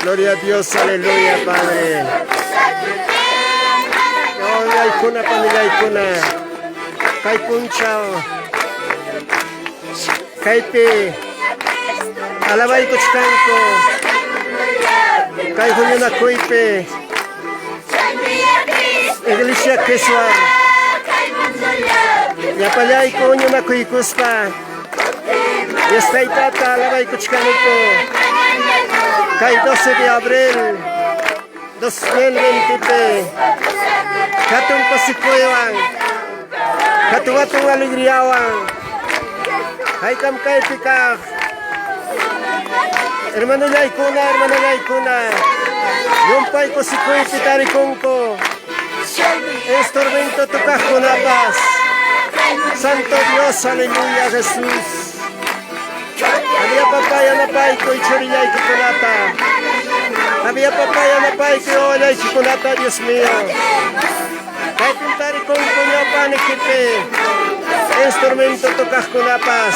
Gloria a Dios, aleluya, Padre. No, hay cuna, familia, hay cuna. Kay punchao. Kaypi. Alabay ko chikanko. Kay hunyo na kuipe. Iglesia Keswar. Yapalay ko hunyo na kuikuspa. Yestay tata, alabay ko chikanko. Kay 12 de abril 2020 katong pasikuewang katuwatong aligriawang hay kam kay pikak hermano lay kuna yung pay ko sikuy pitari kongko estormento tukah kunapas Santo Dios, aleluya, Jesús. Había papaya na pay ko ichoriyay kikunata. Había papaya na pay ko olay kikunata, Dios mío. Kahit pintari kong kunyo panikipe. Instrumento tocas kunapas.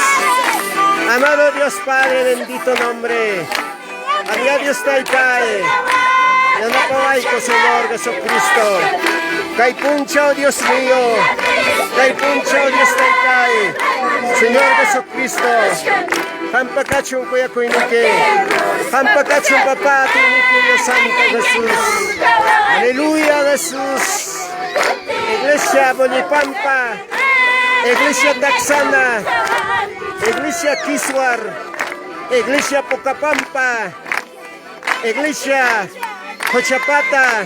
Amado Dios Padre, bendito nombre. Había Dios taikay. Yanapaway ko, Señor Jesucristo. Kay puncho, Dios mío. Kay puncho, Dios taikay. Señor Jesucristo. Hampakachong kuya kuinike. Hampakachong papa tinike Dios Santo Jesús. Aleluya, Jesús. Iglesia Bonipampa. Iglesia Taxana. Iglesia Kiswar. Iglesia Pocapampa. Iglesia Cochapata.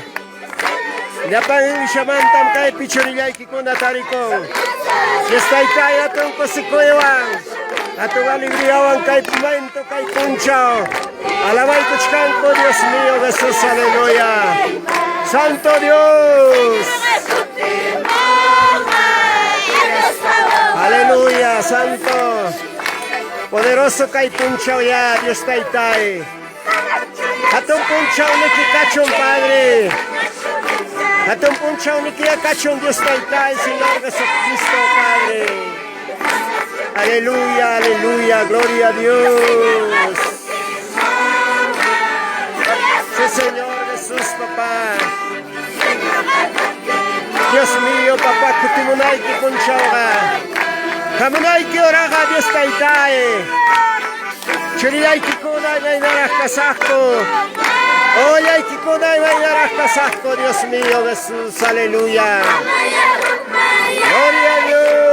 Yapang siyamantam kay pichoriyay kikuna tarikong. Yestay kaya tong kosikoywang. Atong aligriawang kay pumento kay punchaw. Alabay ko chikanko, Dios mío, Jesús, aleluya. Santo Dios. Aleluya, santo. Poderoso kay punchaw ya, Dios taytay. Atong punchaw ni kikachong, Padre. Atong punchaw ni kikachong, Dios taytay, Señor Jesucristo, Padre. Aleluya, aleluya, gloria a Dios. Sí, Señor Jesús, papá. Dios mío, papá, kutimunay ki kunchawa. Kamunay ki oraga, Dios taytaye. Churiyay ki kunay may narakasako. Oyay ki kunay may narakasako, Dios mío, Jesús, aleluya. Gloria a Dios.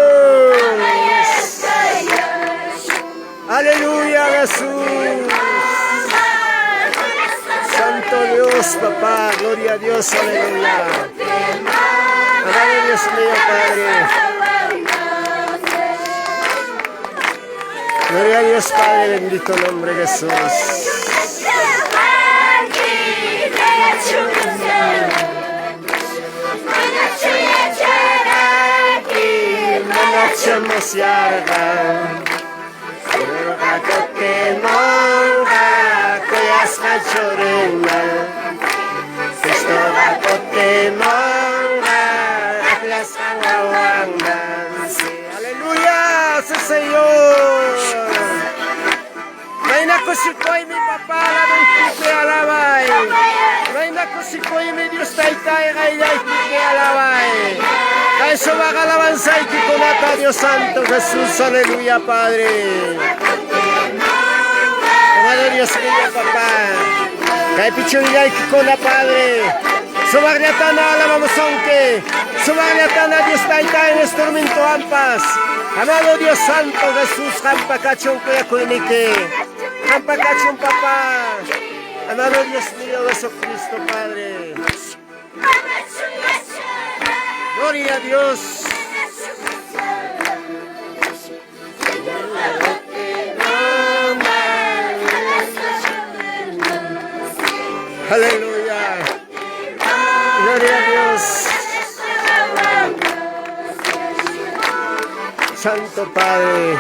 Aleluya, Jesús. Santo Dios, papá, gloria a Dios, aleluya. Amado Dios mío, Padre. Gloria a Dios, Padre, bendito nombre de Jesús. Manachamos yarda. Monga, koyas kachorena. Cristo bakote monga, atlas kawawanga. Aleluya, sí, Señor. Reina kusikoy mi papá, la doy que alabay. Reina kusikoy mi Dios taitay, kaya que alabay. Kaya subak alabanza y que conata Dios Santo Jesús, aleluya Padre. Amado Dios mío papá, kaya pichulya y que cona Padre. Subak niatana alabamos aunque, subak niatana Dios taitay en este tormento ampas. Amado Dios Santo Jesús, hampa cachón cuya cuinique, hampa cachón papá. Amado Dios mío Jesucristo Padre. Gloria a Dios. Aleluya. Gloria a Dios. Santo Padre,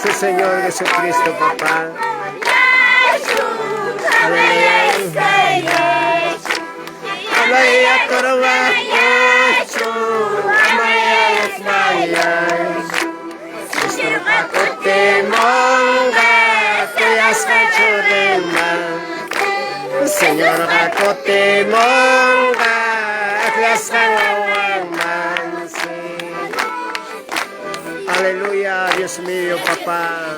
sí Señor Jesucristo, papá. Aleluya. Amaya Torobacho, Amaya Mayas. Estopacote monga, tuyas cachorrema. Señor Gacote monga, tuyas cachorrema. Aleluya, Dios mío, papá.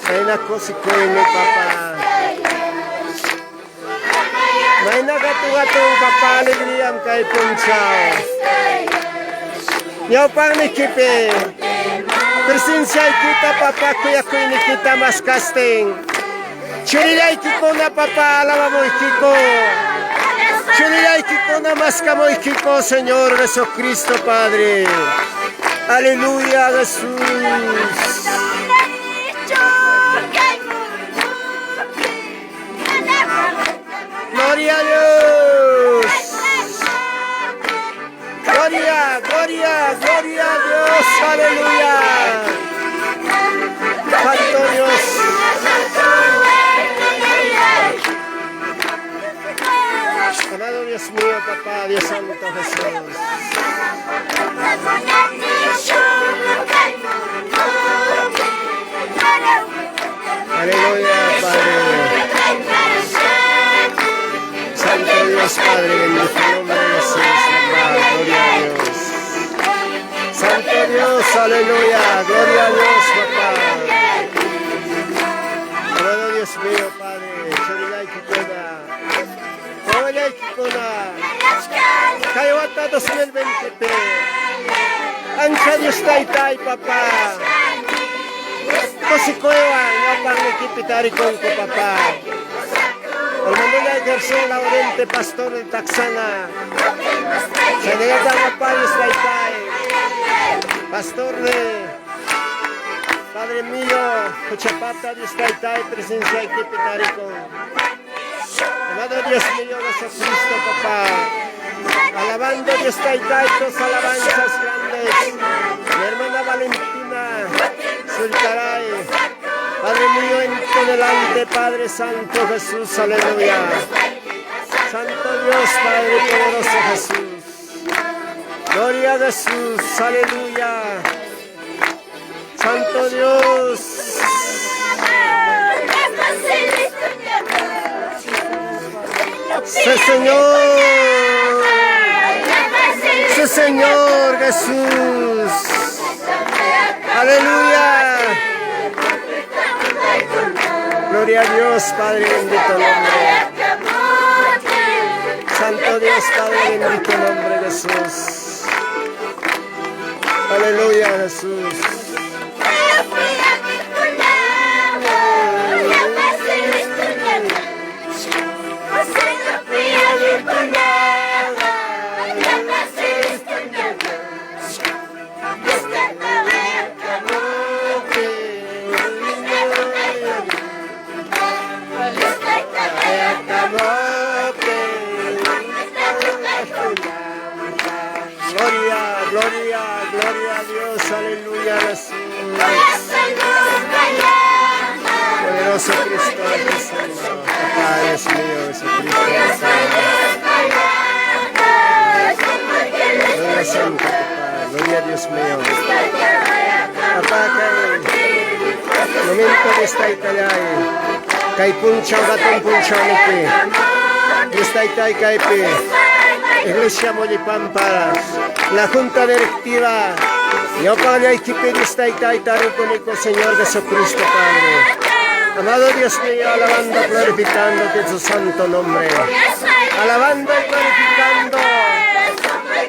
Reina cosicoine, papá. Reina gato-gatong papá, alegría kay punchao. Yaw pang nikipe. Presencia kita, papá, kuya kuy nikita mas casting. Chirilay kiko na, papá, alaba mo ikiko. Chirilay kiko na mas kamoy kiko, Señor Jesucristo, Padre. Aleluya, Jesús. Gloria a Dios. Gloria, gloria, gloria a Dios. Aleluya. Santo Dios. Amado Dios mío, papá, Dios Santo Jesús. Aleluya, Padre. Santo Dios, Padre, bendito el nombre de Jesús, papá, gloria a Dios. Santo Dios, aleluya, gloria a Dios, papá. Amado Dios mío, Padre, Chorilay Kikona, Chorilay Kikona, Kayawata 2020, Ancha Dios Taitay, papá. Kosikoewa, Yapang Nikipitari Konko, papá. El Manuela García Laurente, pastor de Taxana. Señor Damapalos Taitay, pastor de Padre mío, Cochapata Dios Taitay, presencia y Kipitarico. Amado Dios mío, Jesucristo, papá. Alabando Dios Taitay, dos alabanzas grandes. Mi hermana Valentina, Sultaray. Padre mío, en tu delante, Padre Santo Jesús, aleluya. Santo Dios, Padre poderoso Jesús. Gloria a Jesús, aleluya. Santo Dios. Sí, Señor. Sí, Señor Jesús. Aleluya. Gloria a Dios, Padre, bendito nombre. Santo Dios, Padre, bendito nombre, Jesús. Aleluya, Jesús. Gloria, gloria a Dios, aleluya, Jesús. Poderoso Cristo, Jesús. Papá, Dios mío, Jesucristo. Gloria Santo, papá. Gloria a Dios mío. Papá, Momento de esta Italiay. Kay punchaw gatong punchaw niki. Esta Itay Kaipi. Iglesia Molipampa. La Junta Directiva. Yo para esta Itay Taruponico, Señor Jesucristo Padre. Amado Dios mío, alabando, glorificando tu santo nombre. Alabando y glorificando.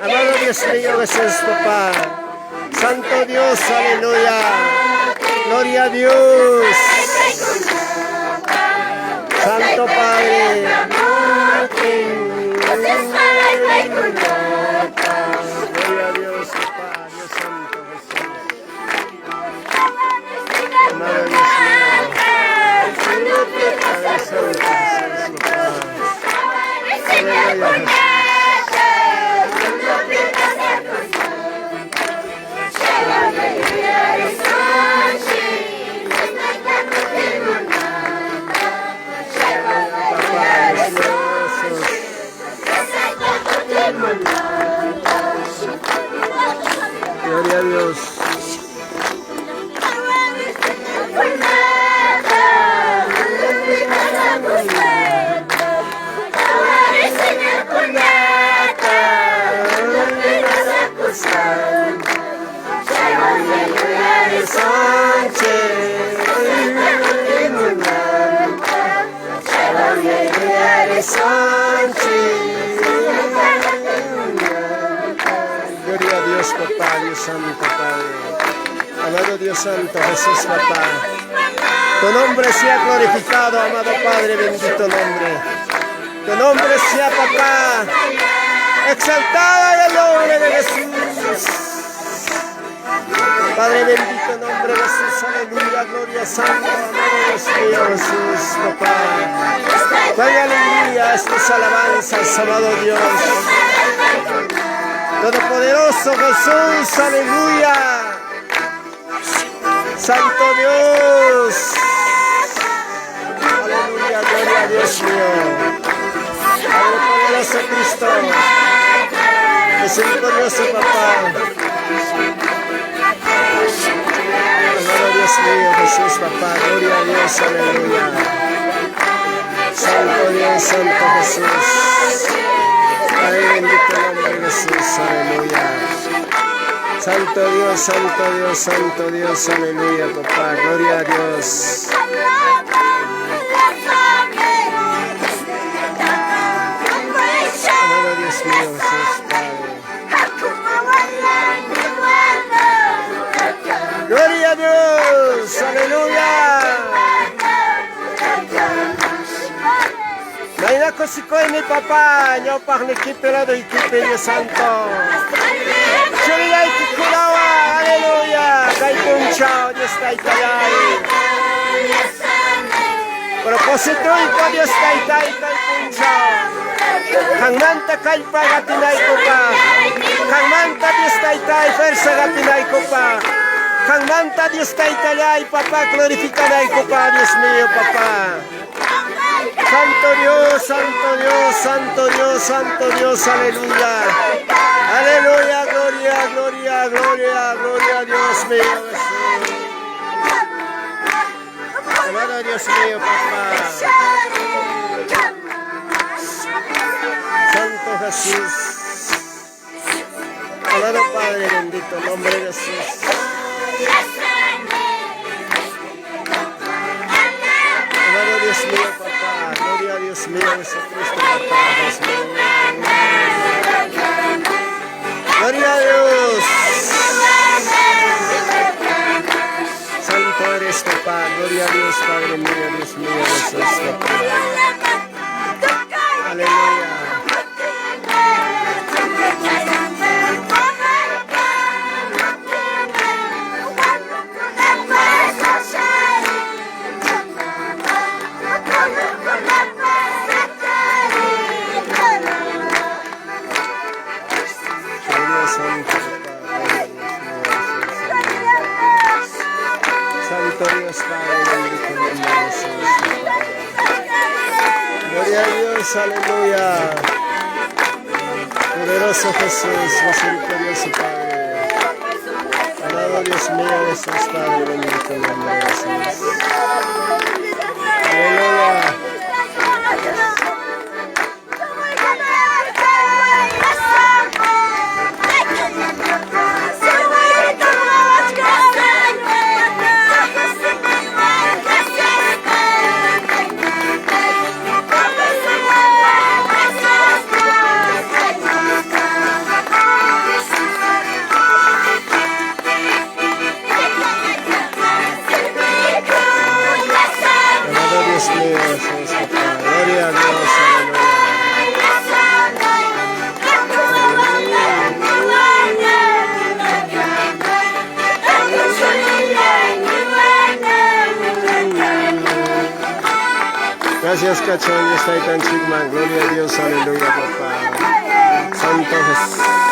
Amado Dios mío, Jesús Papá. Santo Dios, aleluya. Gloria a Dios. Santo Padre. Gloria a Dios, Papá, Dios Santo Jesús. Amado Dios mío. Padre Santo Jesús, Papá. Aleluya, Jesús. Gloria a Dios. Gloria a Dios, Papá, Dios Santo, Padre. Amado Dios Santo, Jesús, Papá. Tu nombre sea glorificado, amado Padre, bendito nombre. Tu nombre sea, Papá, exaltado en el nombre de Jesús. Padre, bendito nombre de Jesús, aleluya, gloria Santo, amado Dios mío, Jesús, Papá. Cuán alegría estas alabanzas, amado Dios. Todopoderoso Jesús, aleluya. Santo Dios. Aleluya, gloria a Dios mío. Todopoderoso Cristo. Misericordioso Papá. Amado Dios mío, Jesús, Papá. Gloria a Dios, aleluya. Santo Dios, Santo Jesús. Padre, bendito nombre de Jesús, aleluya. Santo Dios, Santo Dios, Santo Dios, aleluya, Papá, gloria a Dios. Amado Dios mío, Jesús, Padre. Gloria a Dios, aleluya. Naina ko si Koy mi Papa, nyo pak ni Kipelado y Kipelio Santo. Chulay Kikulawa, aleluya. Kay Punchao, Dios kay Kayay. Propósito ko Dios kay Punchao. Kang manta kay pagatinay ko pa. Kang manta Dios kay persa gatinay ko pa. Kang manta Dios kay Kayay, Papa, glorificanay ko pa, Dios mío, Papa. Santo Dios, Santo Dios, Santo Dios, Santo Dios, aleluya. Aleluya, gloria, gloria, gloria, gloria a Dios mío, Jesús. Amado Dios mío, Papá. Santo Jesús. Amado Padre bendito, en nombre de Jesús. Amado Dios mío, Papá. Gloria a Dios mío, Jesucristo, Papá. Dios mío. Gloria a Dios. Santo eres, Papá. Gloria a Dios, Padre mío, Dios mío, Jesús, Papá. Aleluya. Santo Dios, Padre, bendito nombre de Jesús. Gloria a Dios, aleluya. Poderoso Jesús, misericordioso Padre. Amado Dios mío, Jesús, Padre, bendito nombre de Jesús. Gracias, Cachón, y está ahí tan chigman. Gloria a Dios, aleluya, papá. Santo Jesús.